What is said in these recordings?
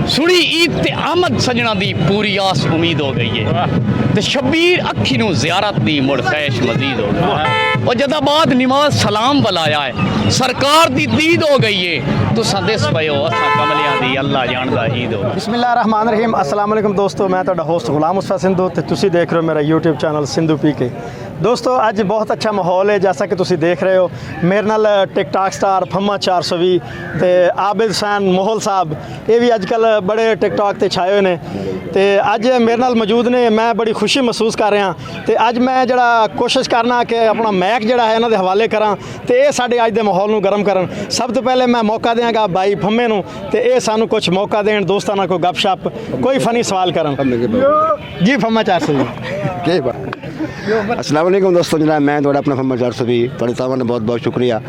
सुनी ईद ते आमद सजना दी पूरी आस उम्मीद हो गई है ते शबीर अखी नू ज़ियारत दी मुड़ ख्वाहिश मजीद हो गई और जदाबाद नमाज सलाम बुलाया है सरकार दी दीद हो गई है तो संदेश पयो असा कमलियां दी अल्लाह जानदा ईद हो। बिस्मिल्लाहिर्रहमानिर्रहीम अस्सलाम वालेकुम दोस्तों, मैं तुहाडा होस्ट गुलाम मुस्तफा सिंधु ते तुसी देख रहे हो मेरा यूट्यूब चैनल सिंधु पीके। दोस्तों अज बहुत अच्छा माहौल है, जैसा कि तुसी देख रहे हो मेरे नाल टिकटॉक स्टार फम्मा 420 ते आबिद हुसैन मोहल साहब ये भी अजकल बड़े टिकटॉक ते छाए हुए ने ते अज मेरे नाल मौजूद ने। मैं बड़ी खुशी महसूस कर रहा ते अज मैं जड़ा कोशिश करना कि अपना मैक जड़ा है इन्हां दे हवाले करा ते ये साडे अज दे माहौल नूं गर्म करन। सब तो पहले मैं मौका देंगा भाई फम्मे नूं ते ये सानू कुछ मौका देण, दोस्ताना कोई गपशप कोई फनी सवाल करन जी। फम्मा 420 अस्सलाम वालेकुम दोस्तों, जनाब मैं थोड़ा अपना फम्मा 420 थोड़े सामान बहुत बहुत शुक्रिया।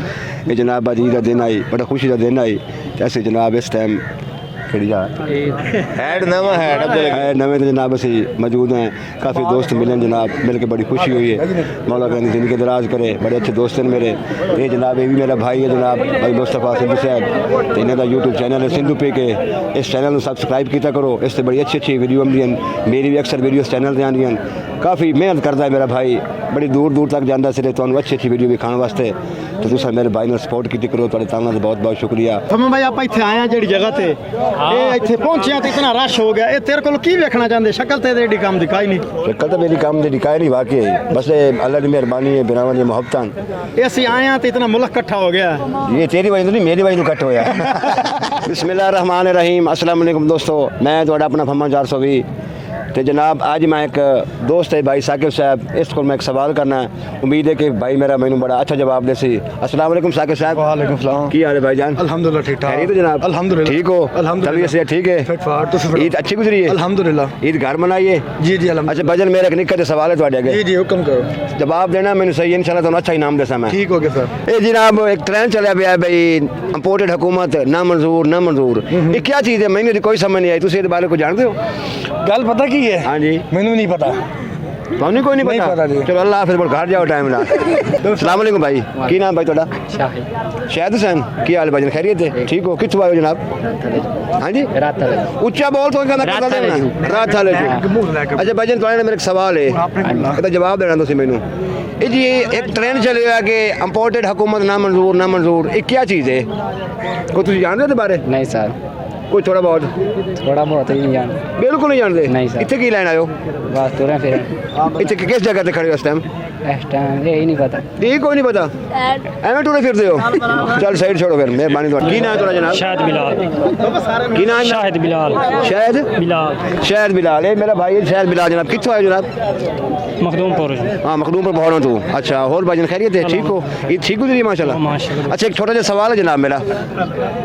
ये जनाब अज ईद का दिन आई, बड़ा खुशी का दिन आई। ऐसे जनाब इस टाइम नवे तो जनाब असी मौजूद हैं, काफ़ी दोस्त मिले जनाब, मिल के बड़ी खुशी हुई है। मौला कहनी ज़िंदगी दराज करे, बड़े अच्छे दोस्त हैं मेरे। ये जनाब ये भी मेरा भाई है जनाब भाई मुस्तफा सिंधु साहब, तो इन्हों का यूट्यूब चैनल है सिंधु पे के। इस चैनल को सब्सक्राइब किया करो, इससे बड़ी अच्छी अच्छी वीडियो आंदियां। मेरी भी अक्सर वीडियो इस चैनल से आंदियां। काफ़ी मेहनत करता है मेरा भाई, बड़ी दूर दूर तक जाता सिरे तो अच्छी अच्छी वीडियो दिखाने वास्ते। तो तुम मेरे भाई ने सपोर्ट की करो, तो बहुत बहुत शुक्रिया। फम्मा भाई आप इत्थे आए हैं जी जगह ते इत्थे पहुंचे तो इतना रश हो गया, ये तेरे को की वेखना चाहते? शक्ल तो एडी काम दिखाई नहीं। शक्ल तो मेरी काम की दिखाई नहीं, वाकई बस अल्लाह की मेहरबानी है, बिरावन की मोहब्बत। ये असी आए हैं तो इतना मुल्क इकट्ठा हो गया। ये तेरी वजह तो नहीं, मेरी वजह तो इकट्ठा होया। बिस्मिल्लाहिर्रहमानिर्रहीम अस्सलाम वालेकुम दोस्तों, मैं थोड़ा अपना फम्मा 420 तो जनाब आज मैं एक दोस्त है भाई साकिब साहब, इसको मैं एक सवाल करना है। उम्मीद है कि भाई मेरा मैंने बड़ा अच्छा जवाब दे सी। अस्सलाम वालेकुम साकिब साहब। वालेकुम सलाम। की हाल है भाईजान? अल्हम्दुलिल्लाह ठीक ठाक। तो जनाब अल्हम्दुलिल्लाह ठीक हो? अल्हम्दुलिल्लाह तबीयत ठीक है? फिट फाट तो ईद अच्छी गुजरी है? अल्हम्दुलिल्लाह। ईद घर मनाइए? जी जी अच्छा भाईजान मेरा एक निक्का सवाल है ਤੁਹਾਡੇ ਅੱਗੇ। जी जी हुक्म करो। जवाब देना मैंने सही इंशाल्लाह तो अच्छा इनाम देसा मैं। ठीक हो गया सर। ये जनाब एक ट्रेंड चलिया पिया है भाई इंपोर्टेड हुकूमत ना मंजूर ना मंजूर, ये क्या चीज़ है? मैंने कोई समझ नहीं आई। तुम इस बारे को जानते हो? गल पता की है? हाँ जी मैनू नहीं पता। ਤੁਹਾਨੂੰ ਕੋਈ ਨਹੀਂ ਪਤਾ ਜੀ। ਚਲੋ ਅੱਲਾਹ ਹਾਫਿਜ਼, बोल घर जाओ टाइम ना। अस्सलाम वालेकुम भाई, की नाम भाई ਤੁਹਾਡਾ? शाहिद हुसैन। की हाल भाई, खैरियत है? ठीक हो? कित्थों आए हो जनाब? हाँ जी उच्चा बोल तो रात वाले। अच्छा भाईजान तुम्हारे मेरा एक सवाल है, इसका जवाब देना तुम मैनू। ये जी एक ट्रेंड चले हुआ कि इंपोर्टेड हुकूमत ना मंजूर ना मंजूर, ये क्या चीज़ है? कोई तुम जानते हो बारे? नहीं सर, कोई थोड़ा बहुत ही नहीं जानते। बिल्कुल नहीं जानते? नहीं सर। इतने की लाइन आयो? बस तुरे फिर इतने किस जगह पे खड़े हो इस टाइम? इस टाइम यही नहीं पता। ये कोई नहीं पता, एवं टूरे फिरते हो? चल साइड छोड़ो फिर, मेहरबानी। की नाम है तुम्हारा जनाब? शाहिद बिलाल। की नाम? शाहिद बिलाल। शाहिद बिलाल। शाहिद बिलाल, ये मेरा भाई है शाहिद बिलाल जनाब। कित्थों आए जनाब? मखदूमपुर। हाँ मखदूमपुर बहुत हो तू। अच्छा और भाईजान खैरियत है? ठीक हो? ये ठीक गुजरी माशाल्लाह? माशाल्लाह। अच्छा एक छोटा सा सवाल है जनाब मेरा,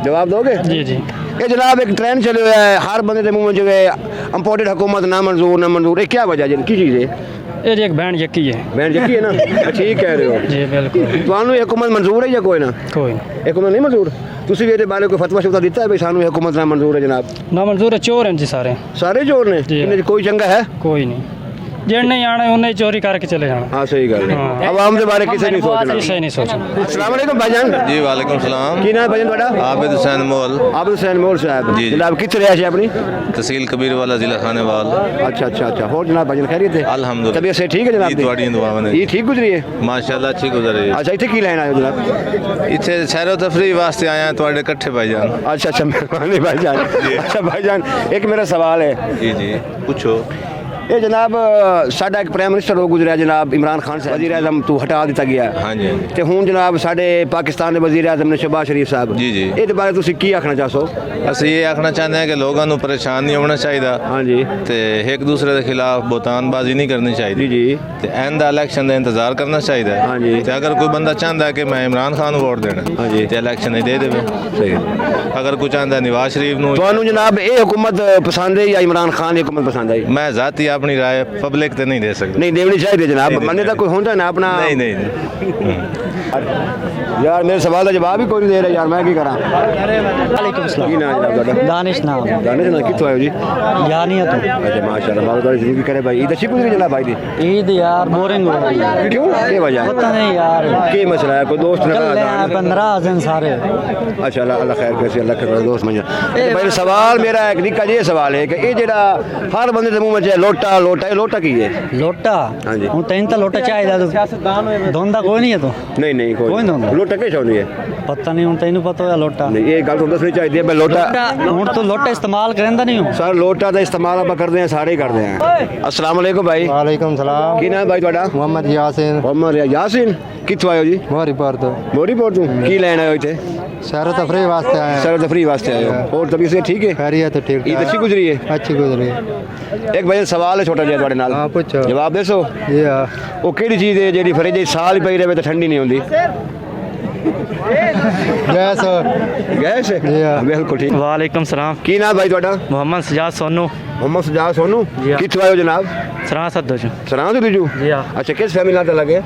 जवाब दोगे? जी जी। ये जनाब एक ट्रेंड चले हुआ है, हर बंदे के मुंह में जो है इंपोर्टेड हुकूमत ना मंजूर ना मंजूर, ये क्या वजह है? की चीज़ है? ये जी एक बैंड यकी है। बहन जकी है ना? अच्छा ये कह रहे हो? जी बिल्कुल। ਤੁਹਾਨੂੰ हुकूमत मंजूर है या कोई ना? कोई हुकूमत नहीं मंजूर? ਤੁਸੀਂ ਵੀ ਇਹਦੇ ਬਾਰੇ ਕੋਈ ਫਤਵਾ ਸ਼ੁਦਾ ਦਿੱਤਾ ਹੈ ਵੀ ਸਾਨੂੰ हुकूमत ना मंजूर है जनाब? ना मंजूर है, चोर हैं जी सारे। सारे चोर ने? जी। इन्हें कोई चंगा है? कोई नहीं, जेड़ नहीं आना उन्हें चोरी करके चले जाना। हाँ सही गल है। हाँ। आवाम के बारे किसी नहीं सोचना। सही नहीं सोचना। अस्सलाम वालेकुम भाईजान। जी वालेकुम सलाम। की नाम है भाईजान ਤੁਹਾਡਾ? आबिद हुसैन मोल। आबिद हुसैन मोल साहब जी। जनाब कितने रहा है अपनी? तहसील कबीर वाला जिला खानेवाल। अच्छा अच्छा अच्छा और जनाब भाईजान खैरियत है? अल्हम्दुलिल्लाह। तबीयत से ठीक है जनाब? ईद वाड़ी दुआ बने। ये ठीक गुजरी है माशाल्लाह अच्छी गुजर रही है। अच्छा इतने की लाइन आयो जनाब? इतने सैरो तफरी वास्ते आया हैं थोड़े इकट्ठे भाईजान। अच्छा अच्छा मेहरबानी भाईजान। अच्छा भाईजान एक मेरा सवाल है। जी जी पूछो। ये जनाब साडा एक प्राइम मिनिस्टर हो गुजरा जनाब इमरान खान साहब, वज़ीर आज़म तो हटा दिता गया। हाँ जी हाँ जी। ते हुन जनाब साडे पाकिस्तान के वज़ीर आज़म ने शहबाज शरीफ साहब। जी जी। ये बारे तुसी की आखना चाहो? ਅਸੀਂ ਇਹ ਆਖਣਾ ਚਾਹੁੰਦੇ ਹਾਂ ਕਿ ਲੋਕਾਂ ਨੂੰ ਪਰੇਸ਼ਾਨ ਨਹੀਂ ਹੋਣਾ ਚਾਹੀਦਾ हाँ जी ਤੇ ਇੱਕ ਦੂਸਰੇ ਦੇ ਖਿਲਾਫ ਬੋਤਾਨਬਾਜ਼ੀ ਨਹੀਂ ਕਰਨੀ जी ਚਾਹੀਦੀ जी ਤੇ ਐਂਡ ਦਾ ਇਲੈਕਸ਼ਨ ਦਾ ਇੰਤਜ਼ਾਰ ਕਰਨਾ ਚਾਹੀਦਾ ਹੈ। ਹਾਂਜੀ। ਤੇ ਅਗਰ ਕੋਈ ਬੰਦਾ ਚਾਹੁੰਦਾ ਹੈ ਕਿ ਮੈਂ ਇਮਰਾਨ ਖਾਨ ਨੂੰ ਵੋਟ ਦੇਣਾ ਹਾਂਜੀ। ਤੇ ਇਲੈਕਸ਼ਨ ਹੀ ਦੇ ਦੇਵੇ। सही ਅਗਰ ਕੋਈ ਚਾਹੁੰਦਾ ਨਵਾਜ਼ ਸ਼ਰੀਫ ਨੂੰ, ਤੁਹਾਨੂੰ जनाब ये हुकूमत पसंद है या इमरान खान की हुकूमत पसंद आई? मैं ज़ाती अपनी राय पब्लिक तो नहीं दे सकते। नहीं देनी चाहिए जनाब, मन्ने तक कोई होता ना अपना। नहीं नहीं यार मेरे सवाल का जवाब ही कोई नहीं दे रहा यार, मैं की करा। वालेकुम की सलाम। नाम है जनाब? दानिश नाम दानिश ना कितों आयो जी? यानिया तो अच्छा माशाल्लाह, मालो तारी जिंदगी करे भाई। ईद अच्छी गुजरी जनाब भाई दी? ईद यार बोरिंग हो गई है। क्यों, क्या वजह है? पता नहीं यार, क्या मसला है? कोई दोस्त ने कल कहा? 15 दिन सारे। अच्छा अल्लाह अल्लाह खैर करे, अल्लाह करे दोस्त मंजा। भाई सवाल मेरा एक निक्का जी सवाल है कि ये जेड़ा हर बंदे दे मुंह में लोटा लोटा, ये लोटा की है? लोटा हाँ जी। हूँ तेन तो लोटा चाहिए धोंदा कोई नहीं है तो नहीं नहीं कोई कोई नहीं होंदा। लोटा किस होनी है? पता नहीं हूँ तेन पता होया लोटा नहीं ये गल तो दसनी चाहिए भाई। लोटा हूँ तो लोटा इस्तेमाल करेंदा नहीं हूँ। सर लोटा का इस्तेमाल आप करते हैं, सारे ही करते हैं। अस्सलाम वालेकुम भाई। वालेकुम सलाम। की नाम भाई ਤੁਹਾਡਾ? मोहम्मद यासीन मोहम्मद यासीन। कित्थों आए हो जी? मोहरीपुर तो मोरीपुर ਤੋਂ ਕੀ ਲੈਣ ਆਏ ਹੋ ਇੱਥੇ? सैर तफरी वास्ते आए हैं। सर तफरी वास्ते आए हो और तबीयत से ठीक है? खैरियत है, ठीक ईद ठाक। अच्छी गुजरी है? अच्छी गुजरी। एक भाई सवाल है छोटा जिहा ਤੁਹਾਡੇ ਨਾਲ। हाँ पूछो। जवाब दसो। जी हाँ। ਉਹ ਕਿਹੜੀ ਚੀਜ਼ ਹੈ ਜਿਹੜੀ ਫਰਿੱਜ 'ਚ ਸਾਲ ਪਈ ਰਹੇ ਤੇ ਠੰਡੀ ਨਹੀਂ ਹੁੰਦੀ? गैस और ਗੈਸ ਹੈ? जी हाँ। ਬਿਲਕੁਲ ਠੀਕ। वालेकुम सलाम। ਕੀ ਨਾਮ ਭਾਈ ਤੁਹਾਡਾ? मोहम्मद सजाद सोनू मोहम्मद सजाद सोनू। जी हाँ। कित्थों आए हो जनाब? सराह सदो सरां ਤੋਂ ਦੂਜੂ? जी हाँ। अच्छा किस फैमिली नाल लगे?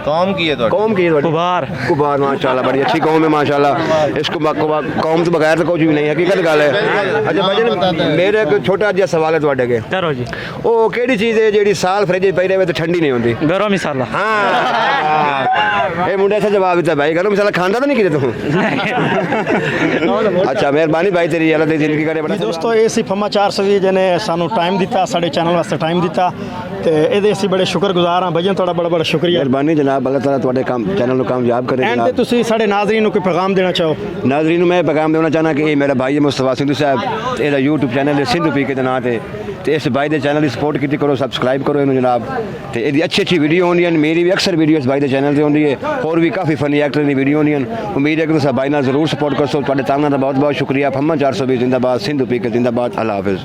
कौम की है तो कौम की है ਤੁਹਾਡੀ? कुबार कुबार माशाल्लाह, बड़ी अच्छी कौम है माशाल्लाह। इसको कौम तो बगैर तो कुछ भी नहीं, हकीकत गल है। अच्छा भाई मेरे एक छोटा जिहा सवाल है ਤੁਹਾਡੇ ਅੱਗੇ। करो जी। ਉਹ ਕਿਹੜੀ ਚੀਜ਼ ਹੈ ਜਿਹੜੀ ਸਾਲ ਫਰਿੱਜ 'ਚ ਪਈ ਰਹੇ ਤੇ ਠੰਡੀ ਨਹੀਂ ਹੁੰਦੀ? गरम मसाला। हाँ ये मुंडे से जवाब दिता भाई, गरम मसाला खांदा तो नहीं किते तू? अच्छा मेहरबानी भाई तेरी, अल्लाह तेरी जिंदगी करे बड़ा। ਜੀ ਦੋਸਤੋ ਇਹ ਸੀ ਫਮਾ 420 ਜਿਹਨੇ ਸਾਨੂੰ ਟਾਈਮ ਦਿੱਤਾ, ਸਾਡੇ ਚੈਨਲ ਵਾਸਤੇ ਟਾਈਮ ਦਿੱਤਾ ਤੇ ਇਹਦੇ ਅਸੀਂ ਬੜੇ ਸ਼ੁਕਰਗੁਜ਼ਾਰ ਹਾਂ ਭਈਆ, ਤੁਹਾਡਾ ਬੜਾ ਬੜਾ ਸ਼ੁਕਰੀਆ। मेहरबानी जनाब, अल्लाह ताला ਤੁਹਾਡੇ ਕੰਮ ਚੈਨਲ ਨੂੰ ਕਾਮਯਾਬ ਕਰੇ ਐਂਡ ਤੇ जनाब। ਤੁਸੀਂ ਸਾਡੇ ਨਾਜ਼ਰੀਨ ਨੂੰ ਕੋਈ ਪੈਗਾਮ ਦੇਣਾ ਚਾਹੋ? नाजरीन ਨੂੰ मैं पैगाम देना चाहना कि ये मेरा भाई है मुस्तफा सिंधु साहब, ਇਹਦਾ YouTube ਚੈਨਲ ਹੈ ਸਿੰਧੂ ਪੀਕੇ ਦੇ ਨਾਂ ਤੇ ਇਸ ਭਾਈ ਦੇ ਚੈਨਲ ਦੀ ਸਪੋਰਟ ਕੀਤੀ ਕਰੋ, ਸਬਸਕ੍ਰਾਈਬ ਕਰੋ ਇਹਨੂੰ ਜਨਾਬ। ਤੇ ਇਹਦੀ ਅੱਛੀ ਅੱਛੀ ਵੀਡੀਓ ਹੁੰਦੀਆਂ ਨੇ, ਮੇਰੀ ਵੀ ਅਕਸਰ ਵੀਡੀਓ ਇਸ ਭਾਈ ਦੇ ਚੈਨਲ ਤੇ ਹੁੰਦੀ ਹੈ, ਹੋਰ ਵੀ ਕਾਫੀ ਫਨੀ ਐਕਟਰ ਦੀ ਵੀਡੀਓ ਹੁੰਦੀਆਂ ਨੇ। ਉਮੀਦ ਹੈ ਕਿ ਤੁਸੀਂ ਭਾਈ ਨਾਲ ਜ਼ਰੂਰ ਸਪੋਰਟ ਕਰੋ। ਤੁਹਾਡੇ ਤਾਨਾ ਦਾ ਬਹੁਤ ਬਹੁਤ ਸ਼ੁਕਰੀਆ। ਫਮਾ 420 ਜ਼ਿੰਦਾਬਾਦ, ਸਿੰਧੂ ਪੀਕੇ ਜ਼ਿੰਦਾਬਾਦ। ਅੱਲਾਹ ਹਾਫਿਜ਼।